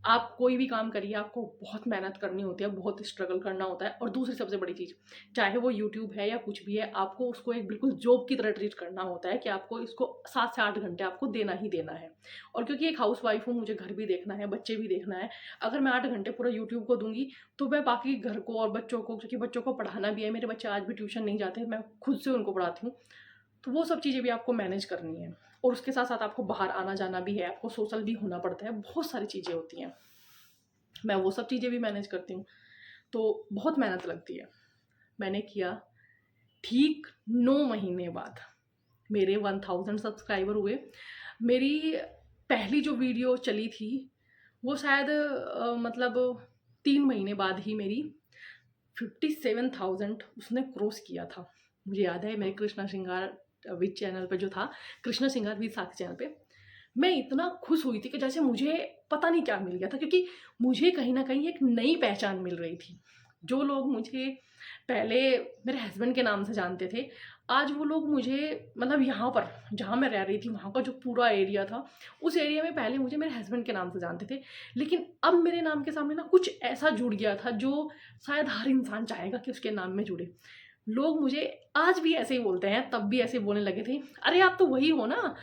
Speaker 1: आप कोई भी काम करिए, आपको बहुत मेहनत करनी होती है, बहुत स्ट्रगल करना होता है। और दूसरी सबसे बड़ी चीज़, चाहे वो यूट्यूब है या कुछ भी है, आपको उसको एक बिल्कुल जॉब की तरह ट्रीट करना होता है कि आपको इसको 7 से 8 घंटे आपको देना ही देना है। और क्योंकि एक हाउसवाइफ हूँ, मुझे घर भी देखना है, बच्चे भी देखना है। अगर मैं 8 घंटे पूरा यूट्यूब को दूँगी, तो मैं बाकी घर को और बच्चों को, क्योंकि बच्चों को पढ़ाना भी है, मेरे बच्चे आज भी ट्यूशन नहीं जाते, मैं खुद से उनको पढ़ाती हूँ। तो वो सब चीज़ें भी आपको मैनेज करनी है। और उसके साथ-साथ आपको बाहर आना-जाना भी है, आपको सोशल भी होना पड़ता है, बहुत सारी चीज़ें होती हैं। मैं वो सब चीज़ें भी मैनेज करती हूँ, तो बहुत मेहनत लगती है। मैंने किया, ठीक 9 महीने बाद मेरे 1000 सब्सक्राइबर हुए। मेरी पहली जो वीडियो चली थी, वो शायद मतलब 3 महीने बाद ही मेरी 57,000 उसने क्रॉस किया था। मुझे याद है, मेरे कृष्णा श्रृंगार विद चैनल पे जो था, कृष्णा श्रृंगार विद साक्षी चैनल पे, मैं इतना खुश हुई थी कि जैसे मुझे पता नहीं क्या मिल गया था, क्योंकि मुझे कहीं न कहीं एक नई पहचान मिल रही थी। जो लोग मुझे पहले मेरे हस्बैंड के नाम से जानते थे, आज वो लोग मुझे, मतलब यहाँ पर जहाँ मैं रह रही थी, वहाँ का जो पूरा एरिया था, उस एरिया में पहले मुझे मेरे हस्बैंड के नाम से जानते थे। लेकिन अब मेरे नाम के सामने ना कुछ ऐसा जुड़ गया था जो शायद हर इंसान चाहेगा कि उसके नाम में जुड़े। लोग मुझे आज भी ऐसे ही बोलते हैं, तब भी ऐसे ही बोलने लगे थे, "अरे आप तो वही हो ना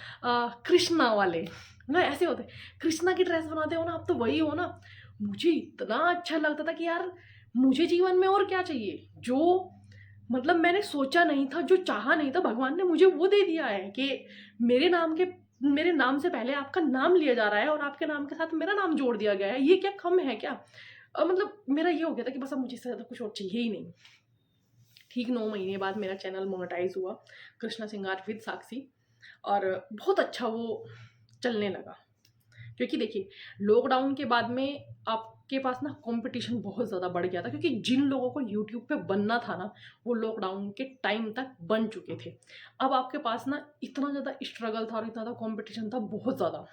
Speaker 1: कृष्णा वाले।" ना ऐसे होते, "कृष्णा की ड्रेस बनाते हो ना, आप तो वही हो ना।" मुझे इतना अच्छा लगता था कि यार, मुझे जीवन में और क्या चाहिए? जो मतलब मैंने सोचा नहीं था, जो चाहा नहीं था, भगवान ने मुझे वो दे दिया है कि मेरे नाम से पहले आपका नाम लिया जा रहा है और आपके नाम के साथ मेरा नाम जोड़ दिया गया है। ये क्या कम है क्या? मतलब मेरा ये हो गया था कि बस अब मुझे इससे ज़्यादा कुछ और चाहिए ही नहीं। ठीक 9 महीने बाद मेरा चैनल मोनेटाइज़ हुआ, कृष्णा श्रृंगार विद साक्षी, और बहुत अच्छा वो चलने लगा। क्योंकि देखिए, लॉकडाउन के बाद में आपके पास ना कॉम्पिटिशन बहुत ज़्यादा बढ़ गया था, क्योंकि जिन लोगों को यूट्यूब पे बनना था ना, वो लॉकडाउन के टाइम तक बन चुके थे। अब आपके पास ना इतना ज़्यादा स्ट्रगल था और इतना ज़्यादा कॉम्पिटिशन था, बहुत ज़्यादा।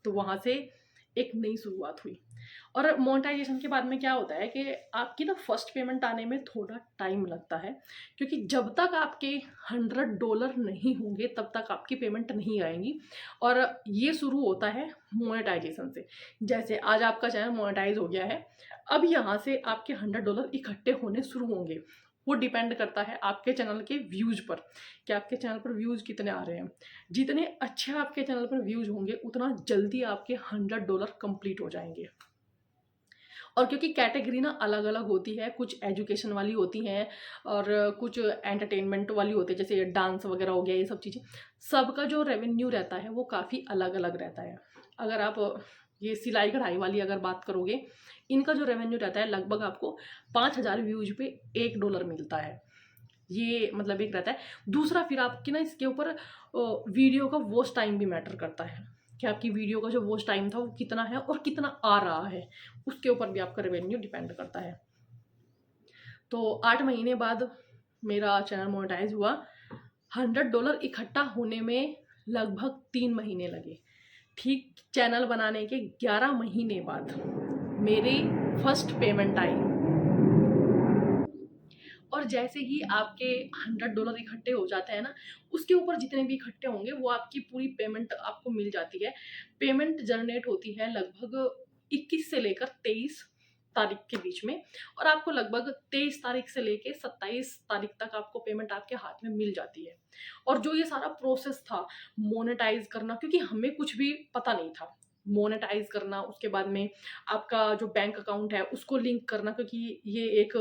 Speaker 1: तो वहाँ से एक नई शुरुआत हुई। और मोनेटाइजेशन के बाद में क्या होता है कि आपकी ना फर्स्ट पेमेंट आने में थोड़ा टाइम लगता है, क्योंकि जब तक आपके $100 नहीं होंगे, तब तक आपकी पेमेंट नहीं आएंगी। और ये शुरू होता है मोनेटाइजेशन से। जैसे आज आपका चैनल मोनेटाइज हो गया है, अब यहाँ से आपके $100 इकट्ठे होने शुरू होंगे। वो डिपेंड करता है आपके चैनल के व्यूज पर, कि आपके चैनल पर व्यूज कितने आ रहे हैं। जितने अच्छे आपके चैनल पर व्यूज होंगे, उतना जल्दी आपके $100 कंप्लीट हो जाएंगे। और क्योंकि कैटेगरी ना अलग अलग होती है, कुछ एजुकेशन वाली होती हैं और कुछ एंटरटेनमेंट वाली होती है, जैसे डांस वगैरह हो गया, ये सब चीज़ें, सबका जो रेवेन्यू रहता है वो काफ़ी अलग अलग रहता है। अगर आप ये सिलाई कढ़ाई वाली अगर बात करोगे, इनका जो रेवेन्यू रहता है, लगभग आपको 5,000 व्यूज पे $1 मिलता है। ये मतलब एक रहता है। दूसरा, फिर आपकी ना इसके ऊपर वीडियो का वॉच टाइम भी मैटर करता है, कि आपकी वीडियो का जो वॉच टाइम था वो कितना है और कितना आ रहा है, उसके ऊपर भी आपका रेवेन्यू डिपेंड करता है। तो 8 महीने बाद मेरा चैनल मोनेटाइज हुआ। $100 इकट्ठा होने में लगभग 3 महीने लगे। ठीक चैनल बनाने के 11 महीने बाद मेरी फर्स्ट पेमेंट आई। और जैसे ही आपके $100 इकट्ठे हो जाते हैं ना, उसके ऊपर जितने भी इकट्ठे होंगे, वो आपकी पूरी पेमेंट आपको मिल जाती है। पेमेंट जनरेट होती है लगभग 21 से लेकर 23 तारीख के बीच में, और आपको लगभग 23 तारीख से लेकर 27 तारीख तक आपको पेमेंट आपके हाथ में मिल जाती है। और जो ये सारा प्रोसेस था मोनेटाइज करना, क्योंकि हमें कुछ भी पता नहीं था, मोनेटाइज करना, उसके बाद में आपका जो बैंक अकाउंट है उसको लिंक करना, क्योंकि ये एक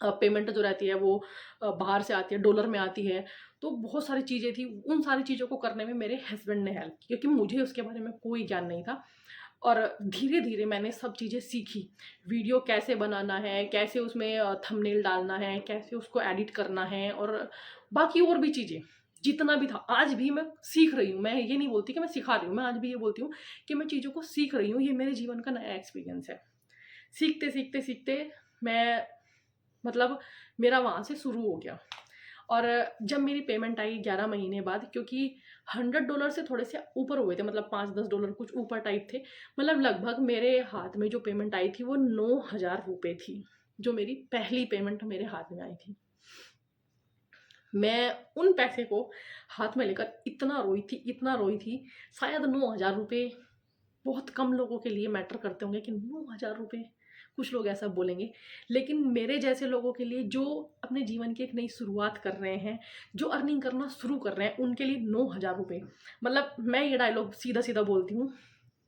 Speaker 1: पेमेंट जो रहती है वो बाहर से आती है, डॉलर में आती है। तो बहुत सारी चीज़ें थी, उन सारी चीज़ों को करने में मेरे हस्बैंड ने हेल्प की, क्योंकि मुझे उसके बारे में कोई ज्ञान नहीं था। और धीरे-धीरे मैंने सब चीज़ें सीखी। वीडियो कैसे बनाना है, कैसे उसमें थंबनेल डालना है, कैसे उसको एडिट करना है, और बाकी और भी चीज़ें, जितना भी था। आज भी मैं सीख रही हूँ, मैं ये नहीं बोलती कि मैं सिखा रही हूँ, मैं आज भी ये बोलती हूँ कि मैं चीज़ों को सीख रही हूँ। ये मेरे जीवन का नया एक्सपीरियंस है। सीखते, सीखते, सीखते मैं, मतलब मेरा वहाँ से शुरू हो गया। और जब मेरी पेमेंट आई 11 महीने बाद, क्योंकि $100 से थोड़े से ऊपर हुए थे, मतलब $5-10 कुछ ऊपर टाइप थे, मतलब लगभग मेरे हाथ में जो पेमेंट आई थी वो ₹9,000 थी, जो मेरी पहली पेमेंट मेरे हाथ में आई थी। मैं उन पैसे को हाथ में लेकर इतना रोई थी, इतना रोई थी। शायद ₹9,000 बहुत कम लोगों के लिए मैटर करते होंगे कि 9,000 रुपये, कुछ लोग ऐसा बोलेंगे, लेकिन मेरे जैसे लोगों के लिए जो अपने जीवन की एक नई शुरुआत कर रहे हैं, जो अर्निंग करना शुरू कर रहे हैं, उनके लिए 9,000 रुपये, मतलब मैं ये डायलॉग सीधा सीधा बोलती हूँ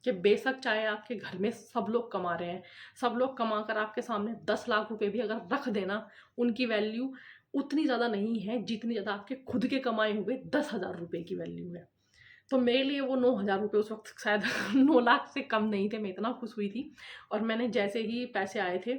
Speaker 1: कि बेशक चाहे आपके घर में सब लोग कमा रहे हैं, सब लोग कमा कर आपके सामने 10 लाख रुपए भी अगर रख देना, उनकी वैल्यू उतनी ज़्यादा नहीं है जितनी ज़्यादा आपके खुद के कमाए हुए 10,000 रुपये की वैल्यू है। तो मेरे लिए वो 9,000 रुपये उस वक्त शायद 9 लाख से कम नहीं थे, मैं इतना खुश हुई थी। और मैंने जैसे ही पैसे आए थे,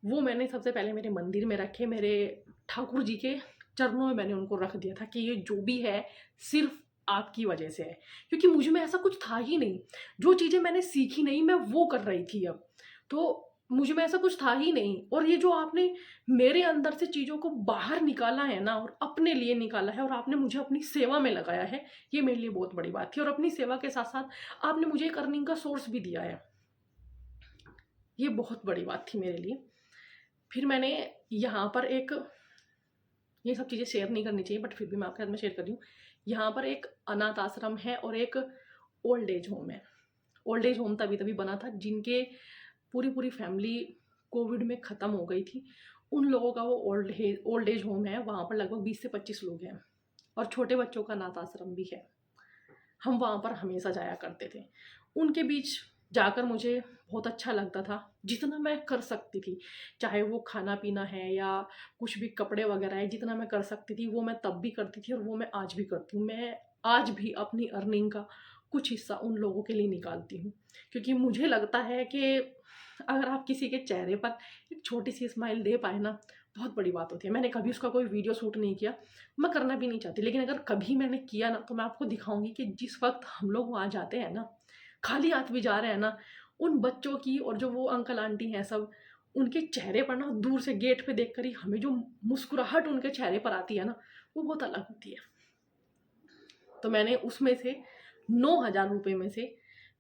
Speaker 1: वो मैंने सबसे पहले मेरे मंदिर में रखे, मेरे ठाकुर जी के चरणों में मैंने उनको रख दिया था कि ये जो भी है सिर्फ आपकी वजह से है, क्योंकि मुझ में ऐसा कुछ था ही नहीं। जो चीज़ें मैंने सीखी नहीं, मैं वो कर रही थी अब। तो मुझ में ऐसा कुछ था ही नहीं, और ये जो आपने मेरे अंदर से चीज़ों को बाहर निकाला है ना, और अपने लिए निकाला है, और आपने मुझे अपनी सेवा में लगाया है, ये मेरे लिए बहुत बड़ी बात थी। और अपनी सेवा के साथ साथ आपने मुझे एक अर्निंग का सोर्स भी दिया है, ये बहुत बड़ी बात थी मेरे लिए। फिर मैंने यहाँ पर एक, ये सब चीज़ें शेयर नहीं करनी चाहिए बट फिर भी मैं आपके साथ में शेयर कर रही हूँ। यहाँ पर एक अनाथ आश्रम है और एक ओल्ड एज होम है। ओल्ड एज होम तभी तभी बना था जिनके पूरी पूरी फैमिली कोविड में ख़त्म हो गई थी, उन लोगों का वो ओल्ड एज होम है। वहाँ पर लगभग 20 से 25 लोग हैं, और छोटे बच्चों का अनाथ आश्रम भी है। हम वहाँ पर हमेशा जाया करते थे। उनके बीच जाकर मुझे बहुत अच्छा लगता था, जितना मैं कर सकती थी, चाहे वो खाना पीना है या कुछ भी कपड़े वगैरह है, जितना मैं कर सकती थी वो मैं तब भी करती थी, और वो मैं आज भी करती हूँ। मैं आज भी अपनी अर्निंग का कुछ हिस्सा उन लोगों के लिए निकालती हूँ, क्योंकि मुझे लगता है कि अगर आप किसी के चेहरे पर एक छोटी सी स्माइल दे पाए ना, बहुत बड़ी बात होती है। मैंने कभी उसका कोई वीडियो शूट नहीं किया, मैं करना भी नहीं चाहती, लेकिन अगर कभी मैंने किया ना, तो मैं आपको दिखाऊंगी कि जिस वक्त हम लोग वहाँ जाते हैं ना, खाली हाथ भी जा रहे हैं ना, उन बच्चों की और जो वो अंकल आंटी हैं सब, उनके चेहरे पर ना दूर से गेट पे देखकर ही हमें जो मुस्कुराहट उनके चेहरे पर आती है ना, वो बहुत अलग होती है। तो मैंने उसमें से 9,000 रुपये में से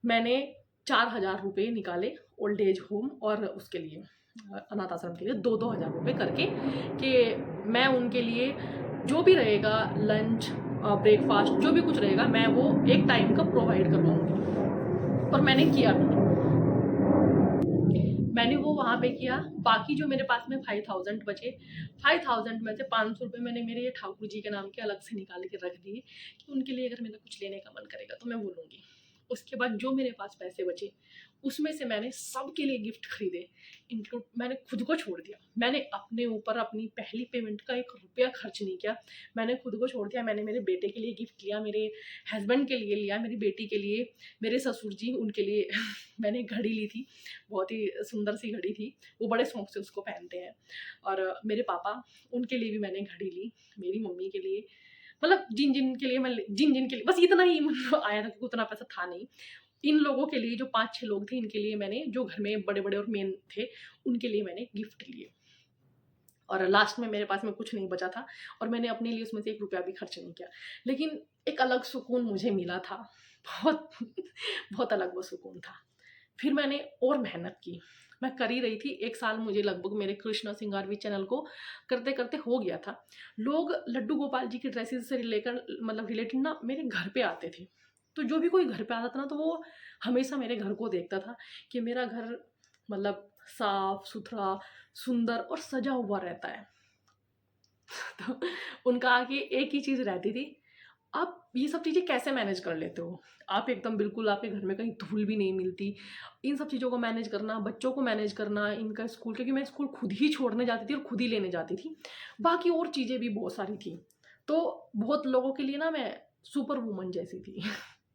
Speaker 1: मैंने 4,000 रुपये निकाले ओल्ड एज होम और उसके लिए अनाथ आश्रम के लिए 2-2 हज़ार रुपये करके, कि मैं उनके लिए जो भी रहेगा, लंच ब्रेकफास्ट जो भी कुछ रहेगा, मैं वो एक टाइम का प्रोवाइड करवाऊँगी। और मैंने किया भी, मैंने वो वहाँ पे किया। बाकी जो मेरे पास में 5,000 बचे, 5,000 में से 500 रुपये मैंने मेरे ये ठाकुर जी के नाम के अलग से निकाल के रख दिए कि उनके लिए अगर मेरा कुछ लेने का मन करेगा तो मैं वो लूँगी। उसके बाद जो मेरे पास पैसे बचे, उसमें से मैंने सबके लिए गिफ्ट खरीदे, इंक्लूड मैंने खुद को छोड़ दिया। मैंने अपने ऊपर अपनी पहली पेमेंट का 1 रुपया खर्च नहीं किया, मैंने खुद को छोड़ दिया। मैंने मेरे बेटे के लिए गिफ्ट लिया, मेरे हस्बैंड के लिए लिया, मेरी बेटी के लिए, मेरे ससुर जी उनके लिए मैंने घड़ी ली थी, बहुत ही सुंदर सी घड़ी थी, वो बड़े शौक से उसको पहनते हैं। और मेरे पापा, उनके लिए भी मैंने घड़ी ली, मेरी मम्मी के लिए, मतलब जिन जिन के लिए मैं जिन जिन के लिए बस इतना ही मतलब आया था, क्योंकि उतना पैसा था नहीं। इन लोगों के लिए जो 5-6 लोग थे, इनके लिए मैंने, जो घर में बड़े बड़े और मेन थे, उनके लिए मैंने गिफ्ट लिए। और लास्ट में मेरे पास में कुछ नहीं बचा था, और मैंने अपने लिए उसमें से 1 रुपया भी खर्च नहीं किया, लेकिन एक अलग सुकून मुझे मिला था, बहुत बहुत अलग वो सुकून था। फिर मैंने और मेहनत की, मैं कर ही रही थी। 1 साल मुझे लगभग मेरे कृष्णा सिंगारवी चैनल को करते करते हो गया था। लोग लड्डू गोपाल जी की ड्रेसेस से रिलेटेड ना मेरे घर पे आते थे। तो जो भी कोई घर पे आता था ना, तो वो हमेशा मेरे घर को देखता था कि मेरा घर मतलब साफ सुथरा, सुंदर और सजा हुआ रहता है। तो उनका आगे एक ही चीज़ रहती थी, आप ये सब चीज़ें कैसे मैनेज कर लेते हो? आप एकदम बिल्कुल, आपके घर में कहीं धूल भी नहीं मिलती। इन सब चीज़ों को मैनेज करना, बच्चों को मैनेज करना, इनका स्कूल, क्योंकि मैं स्कूल खुद ही छोड़ने जाती थी और खुद ही लेने जाती थी। बाकी और चीज़ें भी बहुत सारी थी। तो बहुत लोगों के लिए ना मैं सुपर वूमन जैसी थी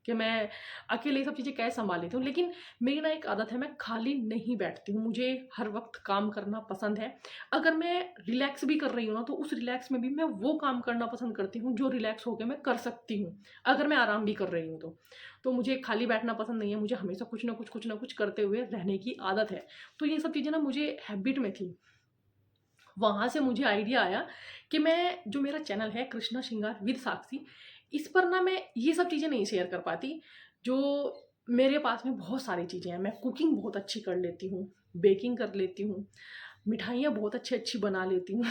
Speaker 1: कि मैं अकेले ये सब चीज़ें कैसे सँभाल लेती हूँ। लेकिन मेरी ना एक आदत है, मैं खाली नहीं बैठती हूँ, मुझे हर वक़्त काम करना पसंद है। अगर मैं रिलैक्स भी कर रही हूँ ना, तो उस रिलैक्स में भी मैं वो काम करना पसंद करती हूँ जो रिलैक्स होके मैं कर सकती हूँ, अगर मैं आराम भी कर रही हूँ तो। तो मुझे खाली बैठना पसंद नहीं है, मुझे हमेशा कुछ ना कुछ करते हुए रहने की आदत है। तो ये सब चीज़ें ना मुझे हैबिट में थी। वहाँ से मुझे आइडिया आया कि मैं, जो मेरा चैनल है कृष्णा श्रृंगार विद साक्षी, इस पर ना मैं ये सब चीज़ें नहीं शेयर कर पाती। जो मेरे पास में बहुत सारी चीज़ें हैं, मैं कुकिंग बहुत अच्छी कर लेती हूँ, बेकिंग कर लेती हूँ, मिठाइयाँ बहुत अच्छी बना लेती हूँ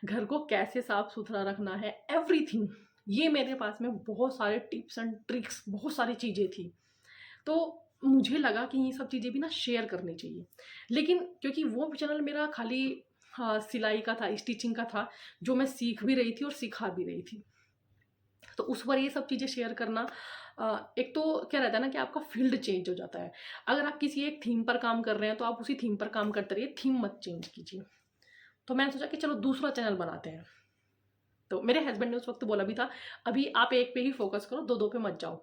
Speaker 1: घर को कैसे साफ सुथरा रखना है, एवरीथिंग, ये मेरे पास में बहुत सारे टिप्स एंड ट्रिक्स, बहुत सारी चीज़ें थी। तो मुझे लगा कि ये सब चीज़ें भी ना शेयर करनी चाहिए। लेकिन क्योंकि वो चैनल मेरा खाली हाँ, सिलाई का था, स्टिचिंग का था, जो मैं सीख भी रही थी और सिखा भी रही थी। तो उस पर ये सब चीज़ें शेयर करना एक तो क्या रहता है ना कि आपका फील्ड चेंज हो जाता है। अगर आप किसी एक थीम पर काम कर रहे हैं तो आप उसी थीम पर काम करते रहिए, थीम मत चेंज कीजिए। तो मैंने सोचा कि चलो दूसरा चैनल बनाते हैं। तो मेरे हस्बैंड ने उस वक्त बोला भी था, अभी आप एक पे ही फोकस करो, दो दो पे मत जाओ।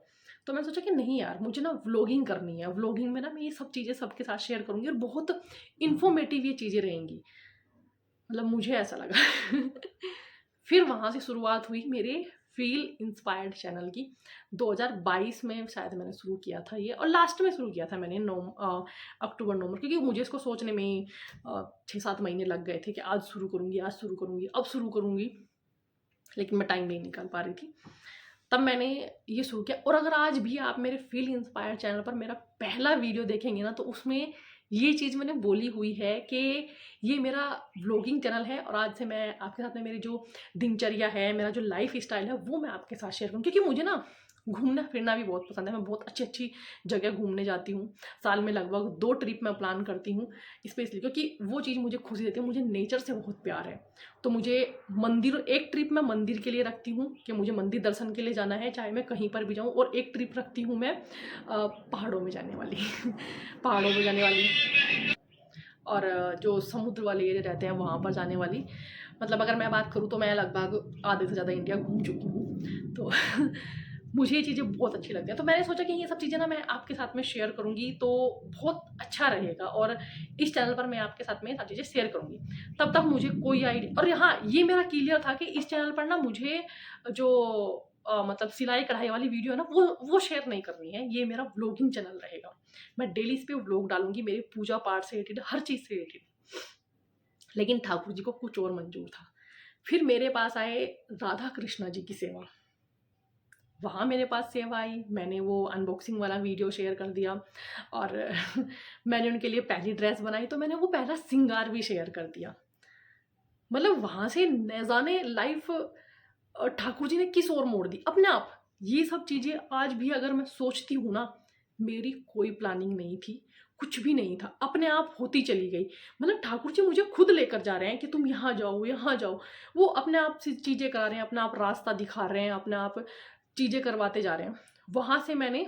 Speaker 1: तो मैंने सोचा कि नहीं यार, मुझे ना व्लॉगिंग करनी है। व्लॉगिंग में ना मैं ये सब चीज़ें सबके साथ शेयर करूँगी और बहुत इन्फॉर्मेटिव ये चीज़ें रहेंगी, मतलब मुझे ऐसा लगा। फिर वहाँ से शुरुआत हुई मेरे फील इंस्पायर्ड चैनल की। 2022 में शायद मैंने शुरू किया था ये, और लास्ट में शुरू किया था मैंने अक्टूबर नवंबर, क्योंकि मुझे इसको सोचने में ही 6-7 महीने लग गए थे कि आज शुरू करूँगी, आज शुरू करूँगी, अब शुरू करूँगी, लेकिन मैं टाइम नहीं निकाल पा रही थी। तब मैंने ये शुरू किया। और अगर आज भी आप मेरे फील इंस्पायर्ड चैनल पर मेरा पहला वीडियो देखेंगे ना, तो उसमें ये चीज़ मैंने बोली हुई है कि ये मेरा व्लॉगिंग चैनल है और आज से मैं आपके साथ में मेरी जो दिनचर्या है, मेरा जो लाइफ स्टाइल है, वो मैं आपके साथ शेयर करूँ। क्योंकि मुझे ना घूमना फिरना भी बहुत पसंद है। मैं बहुत अच्छी अच्छी जगह घूमने जाती हूँ। साल में लगभग 2 ट्रिप मैं प्लान करती हूँ, स्पेशली क्योंकि वो चीज़ मुझे खुशी देती है। मुझे नेचर से बहुत प्यार है। तो मुझे मंदिर, एक ट्रिप मैं मंदिर के लिए रखती हूँ कि मुझे मंदिर दर्शन के लिए जाना है, चाहे मैं कहीं पर भी जाऊँ। और एक ट्रिप रखती हूँ मैं पहाड़ों में जाने वाली। पहाड़ों में जाने वाली, और जो समुद्र वाले एरिया रहते हैं वहाँ पर जाने वाली। मतलब अगर मैं बात करूँ तो मैं लगभग आधे से ज़्यादा इंडिया घूम चुकी हूँ। तो मुझे ये चीज़ें बहुत अच्छी लगती हैं। तो मैंने सोचा कि ये सब चीज़ें ना मैं आपके साथ में शेयर करूँगी तो बहुत अच्छा रहेगा, और इस चैनल पर मैं आपके साथ में ये सब चीज़ें शेयर करूँगी। तब तक मुझे कोई आइडिया, और हाँ, ये मेरा क्लियर था कि इस चैनल पर ना मुझे जो मतलब सिलाई कढ़ाई वाली वीडियो है ना, वो शेयर नहीं करनी है। ये मेरा व्लॉगिंग चैनल रहेगा। मैं डेली इस पे व्लॉग डालूँगी, मेरे पूजा पाठ से रिलेटेड, हर चीज़ से रिलेटेड। लेकिन ठाकुर जी को कुछ और मंज़ूर था। फिर मेरे पास आए राधा कृष्णा जी की सेवा। वहाँ मेरे पास सेवा आई, मैंने वो अनबॉक्सिंग वाला वीडियो शेयर कर दिया, और मैंने उनके लिए पहली ड्रेस बनाई, तो मैंने वो पहला श्रृंगार भी शेयर कर दिया। मतलब वहाँ से न जाने लाइफ ठाकुर जी ने किस ओर मोड़ दी अपने आप। ये सब चीज़ें आज भी अगर मैं सोचती हूँ ना, मेरी कोई प्लानिंग नहीं थी, कुछ भी नहीं था, अपने आप होती चली गई। मतलब ठाकुर जी मुझे खुद लेकर जा रहे हैं कि तुम यहाँ जाओ, यहाँ जाओ। वो अपने आप से चीज़ें करा रहे हैं, अपना आप रास्ता दिखा रहे हैं, अपने आप चीज़ें करवाते जा रहे हैं। वहाँ से मैंने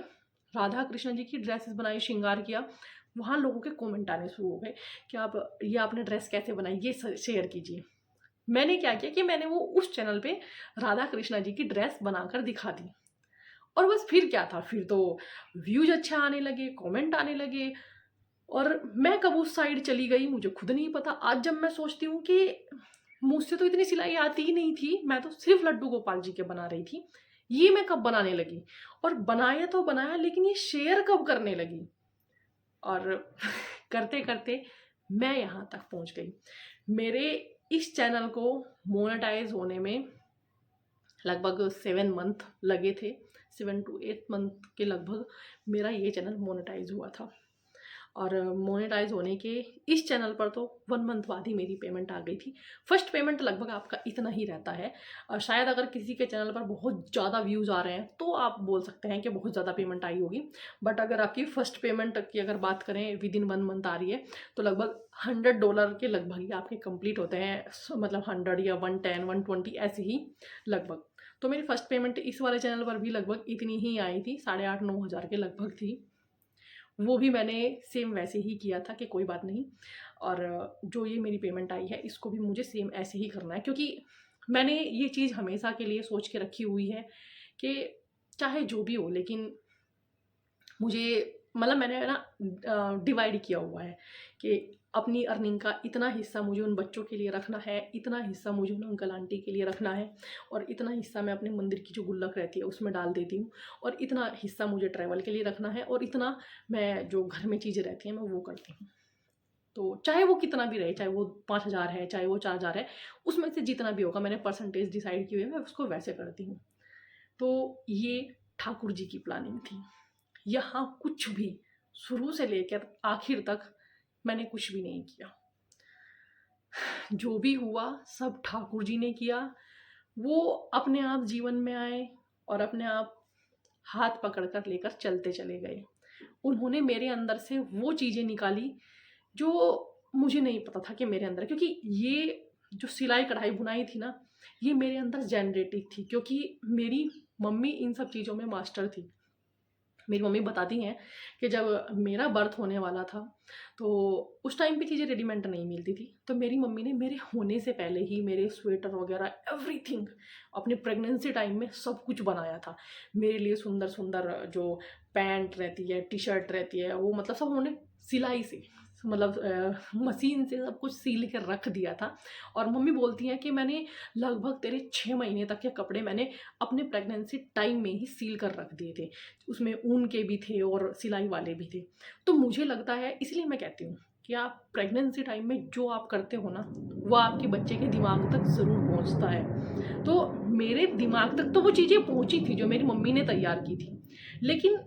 Speaker 1: राधा कृष्ण जी की ड्रेसेस बनाई, श्रृंगार किया। वहाँ लोगों के कमेंट आने शुरू हो गए कि आप ये आपने ड्रेस कैसे बनाई, ये शेयर कीजिए। मैंने क्या किया कि मैंने वो उस चैनल पे राधा कृष्णा जी की ड्रेस बनाकर दिखा दी। और बस फिर क्या था, फिर तो व्यूज अच्छे आने लगे, कमेंट आने लगे, और मैं कब उस साइड चली गई मुझे खुद नहीं पता। आज जब मैं सोचती हूँ कि मुझसे तो इतनी सिलाई आती ही नहीं थी, मैं तो सिर्फ लड्डू गोपाल जी के बना रही थी, ये मैं कब बनाने लगी। और बनाया तो बनाया, लेकिन ये शेयर कब करने लगी। और करते करते मैं यहाँ तक पहुँच गई। मेरे इस चैनल को मोनेटाइज होने में लगभग 7 मंथ लगे थे। 7 to 8 मंथ के लगभग मेरा ये चैनल मोनेटाइज हुआ था। और मोनेटाइज होने के इस चैनल पर तो 1 मंथ बाद ही मेरी पेमेंट आ गई थी। फर्स्ट पेमेंट लगभग आपका इतना ही रहता है। शायद अगर किसी के चैनल पर बहुत ज़्यादा व्यूज़ आ रहे हैं तो आप बोल सकते हैं कि बहुत ज़्यादा पेमेंट आई होगी। बट अगर आपकी फर्स्ट पेमेंट की अगर बात करें विद इन 1 मंथ आ रही है, तो लगभग $100 के लगभग ही आपके कंप्लीट होते हैं। मतलब 100 या 110 120 ऐसे ही लगभग। तो मेरी फर्स्ट पेमेंट इस वाले चैनल पर भी लगभग इतनी ही आई थी, 8,500-9 हज़ार के लगभग थी। वो भी मैंने सेम वैसे ही किया था कि कोई बात नहीं, और जो ये मेरी पेमेंट आई है इसको भी मुझे सेम ऐसे ही करना है। क्योंकि मैंने ये चीज़ हमेशा के लिए सोच के रखी हुई है कि चाहे जो भी हो, लेकिन मुझे मतलब मैंने ना डिवाइड किया हुआ है कि अपनी अर्निंग का इतना हिस्सा मुझे उन बच्चों के लिए रखना है, इतना हिस्सा मुझे उन अंकल आंटी के लिए रखना है, और इतना हिस्सा मैं अपने मंदिर की जो गुल्लक रहती है उसमें डाल देती हूँ, और इतना हिस्सा मुझे ट्रैवल के लिए रखना है, और इतना मैं जो घर में चीज़ें रहती हैं मैं वो करती हूँ। तो चाहे वो कितना भी रहे, चाहे वो 5,000 है, चाहे वो 4,000 है, उसमें से जितना भी होगा मैंने परसेंटेज डिसाइड किए हुए, मैं उसको वैसे करती हूँ। तो ये ठाकुर जी की प्लानिंग थी। यहाँ कुछ भी शुरू से लेकर आखिर तक मैंने कुछ भी नहीं किया। जो भी हुआ सब ठाकुर जी ने किया। वो अपने आप जीवन में आए और अपने आप हाथ पकड़ कर लेकर चलते चले गए। उन्होंने मेरे अंदर से वो चीज़ें निकाली जो मुझे नहीं पता था कि मेरे अंदर, क्योंकि ये जो सिलाई कढ़ाई बुनाई थी ना, ये मेरे अंदर जेनरेटिव थी, क्योंकि मेरी मम्मी इन सब चीज़ों में मास्टर थी। मेरी मम्मी बताती हैं कि जब मेरा बर्थ होने वाला था तो उस टाइम पे चीज़ें रेडीमेड नहीं मिलती थी, तो मेरी मम्मी ने मेरे होने से पहले ही मेरे स्वेटर वगैरह एवरीथिंग अपने प्रेगनेंसी टाइम में सब कुछ बनाया था। मेरे लिए सुंदर सुंदर जो पैंट रहती है, टी शर्ट रहती है, वो मतलब सब उन्होंने सिलाई से, मतलब मशीन से सब कुछ सील के रख दिया था। और मम्मी बोलती हैं कि मैंने लगभग तेरे 6 महीने तक के कपड़े मैंने अपने प्रेगनेंसी टाइम में ही सील कर रख दिए थे, उसमें ऊन के भी थे और सिलाई वाले भी थे। तो मुझे लगता है, इसलिए मैं कहती हूँ कि आप प्रेगनेंसी टाइम में जो आप करते हो ना, वो आपके बच्चे के दिमाग तक ज़रूर पहुँचता है। तो मेरे दिमाग तक तो वो चीज़ें पहुँची थी जो मेरी मम्मी ने तैयार की थी, लेकिन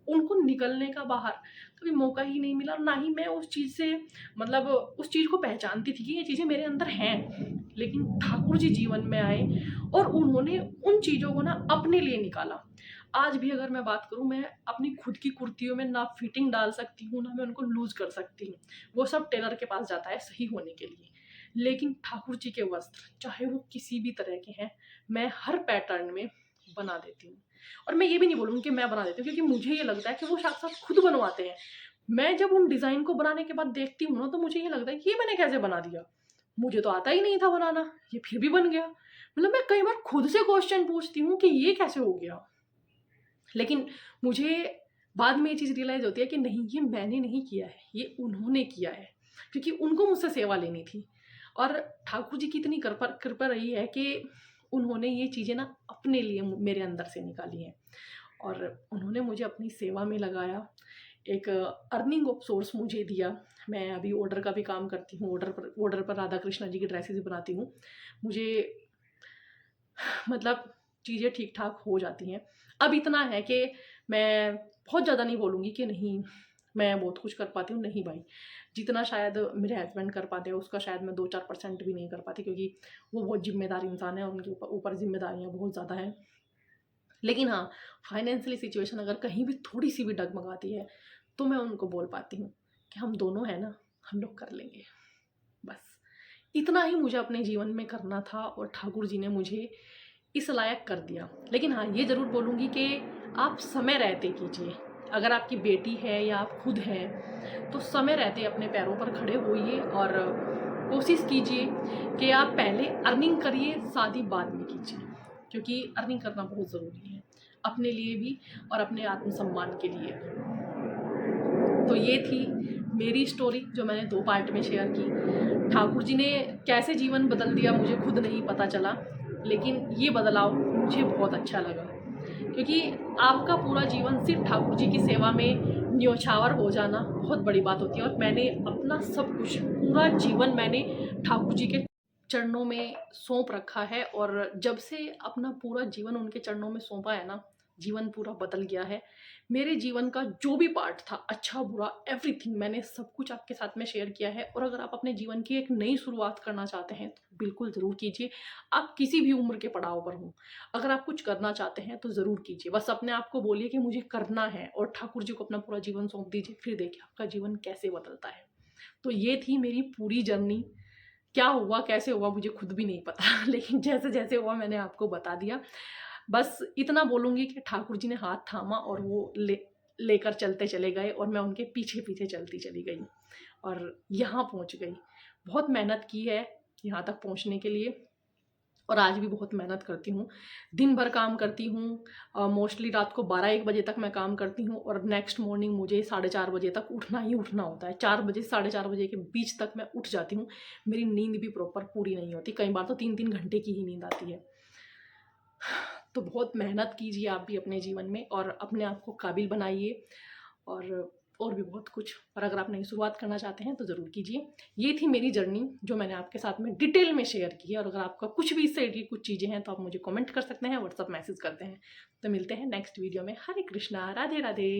Speaker 1: उनको निकलने का बाहर कभी मौका ही नहीं मिला, ना ही मैं उस चीज़ से, मतलब उस चीज़ को पहचानती थी कि ये चीज़ें मेरे अंदर हैं। लेकिन ठाकुर जी जीवन में आए और उन्होंने उन चीज़ों को ना अपने लिए निकाला। आज भी अगर मैं बात करूँ, मैं अपनी खुद की कुर्तियों में ना फिटिंग डाल सकती हूँ, ना मैं उनको लूज़ कर सकती हूँ। वो सब टेलर के पास जाता है सही होने के लिए। लेकिन ठाकुर जी के वस्त्र, चाहे वो किसी भी तरह के हैं, मैं हर पैटर्न में बना देती हूँ। और मैं ये भी नहीं बोलूँगी कि मैं बना देती हूँ, क्योंकि मुझे ये लगता है कि वो साथ-साथ खुद बनवाते हैं। मैं जब उन डिज़ाइन को बनाने के बाद देखती हूँ ना, तो मुझे ये लगता है कि ये मैंने कैसे बना दिया? मुझे तो आता ही नहीं था बनाना, ये फिर भी बन गया। मतलब मैं कई बार खुद से क्वेश्चन पूछती हूँ कि ये कैसे हो गया? लेकिन मुझे बाद में ये चीज़ रियलाइज़ होती है कि नहीं, ये मैंने नहीं किया है, ये उन्होंने किया है, क्योंकि उनको मुझसे सेवा लेनी थी। और ठाकुर जी की इतनी कृपा कृपा रही है कि उन्होंने ये चीज़ें ना अपने लिए मेरे अंदर से निकाली हैं, और उन्होंने मुझे अपनी सेवा में लगाया, एक अर्निंग ऑफ सोर्स मुझे दिया। मैं अभी ऑर्डर का भी काम करती हूँ, ऑर्डर पर राधा कृष्णा जी की ड्रेसेज़ बनाती हूँ। मुझे मतलब चीज़ें ठीक-ठाक हो जाती हैं। अब इतना है कि मैं बहुत ज़्यादा नहीं बोलूँगी कि नहीं, मैं बहुत कुछ कर पाती हूँ, नहीं भाई। जितना शायद मेरे हस्बैंड कर पाते हैं, उसका शायद मैं 2-4% भी नहीं कर पाती, क्योंकि वो बहुत ज़िम्मेदार इंसान है, उनके ऊपर ज़िम्मेदारियाँ बहुत ज़्यादा हैं। लेकिन हाँ, फाइनेंशियली सिचुएशन अगर कहीं भी थोड़ी-सी भी डगमगाती है, तो मैं उनको बोल पाती हूँ कि हम दोनों हैं ना, हम लोग कर लेंगे। बस इतना ही मुझे अपने जीवन में करना था, और ठाकुर जी ने मुझे इस लायक कर दिया। लेकिन हाँ, ये ज़रूर बोलूँगी कि आप समय रहते कीजिए। अगर आपकी बेटी है या आप खुद हैं, तो समय रहते अपने पैरों पर खड़े होइए और कोशिश कीजिए कि आप पहले अर्निंग करिए, शादी बाद में कीजिए। क्योंकि अर्निंग करना बहुत ज़रूरी है, अपने लिए भी और अपने आत्मसम्मान के लिए भी। तो ये थी मेरी स्टोरी जो मैंने 2 पार्ट में शेयर की। ठाकुर जी ने कैसे जीवन बदल दिया मुझे खुद नहीं पता चला, लेकिन ये बदलाव मुझे बहुत अच्छा लगा, क्योंकि आपका पूरा जीवन सिर्फ़ ठाकुर जी की सेवा में न्यौछावर हो जाना बहुत बड़ी बात होती है, और मैंने अपना सब कुछ, पूरा जीवन मैंने ठाकुर जी के चरणों में सौंप रखा है, और जब से अपना पूरा जीवन उनके चरणों में सौंपा है ना, जीवन पूरा बदल गया है। मेरे जीवन का जो भी पार्ट था, अच्छा बुरा एवरीथिंग, मैंने सब कुछ आपके साथ में शेयर किया है। और अगर आप अपने जीवन की एक नई शुरुआत करना चाहते हैं, तो बिल्कुल ज़रूर कीजिए। आप किसी भी उम्र के पड़ाव पर हों, अगर आप कुछ करना चाहते हैं तो ज़रूर कीजिए। बस अपने आप को बोलिए कि मुझे करना है, और ठाकुर जी को अपना पूरा जीवन सौंप दीजिए, फिर देखिए आपका जीवन कैसे बदलता है। तो ये थी मेरी पूरी जर्नी। क्या हुआ, कैसे हुआ, मुझे खुद भी नहीं पता लेकिन जैसे-जैसे हुआ मैंने आपको बता दिया। बस इतना बोलूँगी कि ठाकुर जी ने हाथ थामा और वो लेकर चलते चले गए, और मैं उनके पीछे-पीछे चलती चली गई और यहाँ पहुँच गई। बहुत मेहनत की है यहाँ तक पहुँचने के लिए, और आज भी बहुत मेहनत करती हूँ। दिन भर काम करती हूँ, मोस्टली रात को 12-1 बजे तक मैं काम करती हूँ, और नेक्स्ट मॉर्निंग मुझे 4:30 बजे तक उठना ही उठना होता है। 4 बजे से 4:30 बजे के बीच तक मैं उठ जाती हूँ। मेरी नींद भी प्रॉपर पूरी नहीं होती, कई बार तो 3-3 घंटे की ही नींद आती है। तो बहुत मेहनत कीजिए आप भी अपने जीवन में, और अपने आप को काबिल बनाइए, और भी बहुत कुछ। और अगर आप नई शुरुआत करना चाहते हैं तो ज़रूर कीजिए। ये थी मेरी जर्नी जो मैंने आपके साथ में डिटेल में शेयर की है, और अगर आपका कुछ भी इससे रिलेटेड कुछ चीज़ें हैं तो आप मुझे कमेंट कर सकते हैं, व्हाट्सएप मैसेज करते हैं। तो मिलते हैं नेक्स्ट वीडियो में। हरे कृष्णा, राधे राधे।